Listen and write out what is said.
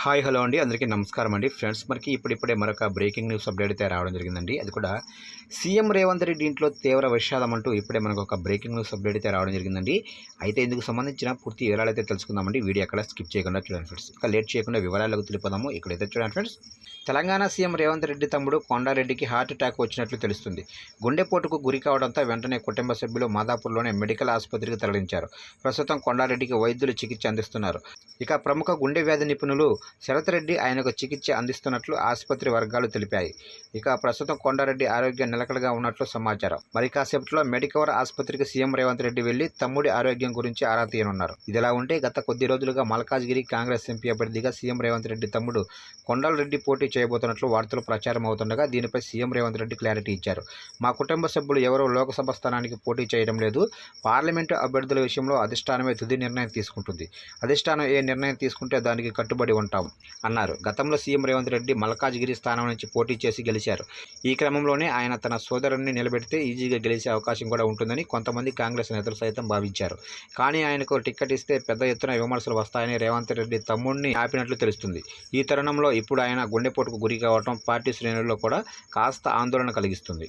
Hi hello అండి, అందరికీ నమస్కారం అండి. ఫ్రెండ్స్, మనకి ఇప్పుడిప్పుడే మరొక బ్రేకింగ్ న్యూస్ అప్డేట్ అయితే రావడం జరిగిందండి. అది కూడా సీఎం రేవంత్ రెడ్డి ఇంట్లో తీవ్ర విషాదం అంటూ ఇప్పుడే మనకు ఒక బ్రేకింగ్ న్యూస్ అప్డేట్ అయితే రావడం జరిగిందండి. అయితే ఇందుకు సంబంధించిన పూర్తి వివరాలు అయితే తెలుసుకుందామండి. వీడియో ఎక్కడ స్కిప్ చేయకుండా చూడండి ఫ్రెండ్స్. ఇక లేట్ చేయకుండా వివరాలకు తెలిపోదాము. ఇక్కడైతే చూడండి ఫ్రెండ్స్. తెలంగాణ సీఎం రేవంత్ రెడ్డి తమ్ముడు కొండారెడ్డికి హార్ట్ అటాక్ వచ్చినట్లు తెలుస్తుంది. గుండెపోటుకు గురి కావడంతో వెంటనే కుటుంబ సభ్యులు మాదాపూర్లోని మెడికల్ ఆసుపత్రికి తరలించారు. ప్రస్తుతం కొండారెడ్డికి వైద్యులు చికిత్స అందిస్తున్నారు. ఇక ప్రముఖ గుండె వ్యాధి నిపుణులు శరత్ రెడ్డి ఆయనకు చికిత్స అందిస్తున్నట్లు ఆసుపత్రి వర్గాలు తెలిపాయి. ఇక ప్రస్తుతం కొండారెడ్డి ఆరోగ్యం నిలకడగా ఉన్నట్లు సమాచారం. మరి కాసేపట్లో మెడికవర్ ఆసుపత్రికి సీఎం రేవంత్ రెడ్డి వెళ్లి తమ్ముడి ఆరోగ్యం గురించి ఆరా తీయనున్నారు. ఇదిలా ఉంటే గత కొద్ది రోజులుగా మల్కాజ్గిరి కాంగ్రెస్ ఎంపీ అభ్యర్థిగా సీఎం రేవంత్ రెడ్డి తమ్ముడు కొండలరెడ్డి పోటీ చేయబోతున్నట్లు వార్తలు ప్రచారం అవుతుండగా దీనిపై సీఎం రేవంత్ రెడ్డి క్లారిటీ ఇచ్చారు. మా కుటుంబ సభ్యులు ఎవరూ లోక్సభ స్థానానికి పోటీ చేయడం లేదు. పార్లమెంటు అభ్యర్థుల విషయంలో అధిష్టానమే తుది నిర్ణయం తీసుకుంటుంది. అధిష్టానం ఏ నిర్ణయం తీసుకుంటే దానికి కట్టుబడి ఉంటాం అన్నారు. గతంలో సీఎం రేవంత్ రెడ్డి మల్కాజ్గిరి స్థానం నుంచి పోటీ చేసి గెలిచారు. ఈ క్రమంలోనే ఆయన తన సోదరుడిని నిలబెడితే ఈజీగా గెలిచే అవకాశం కూడా ఉంటుందని కొంతమంది కాంగ్రెస్ నేతలు సైతం భావించారు. కానీ ఆయనకు టికెట్ ఇస్తే పెద్ద ఎత్తున విమర్శలు వస్తాయని రేవంత్ రెడ్డి తమ్ముడిని ఆపినట్లు తెలుస్తుంది. ఈ తరుణంలో ఇప్పుడు ఆయన గుండెపోటుకు గురి కావడం పార్టీ శ్రేణుల్లో కూడా కాస్త ఆందోళన కలిగిస్తుంది.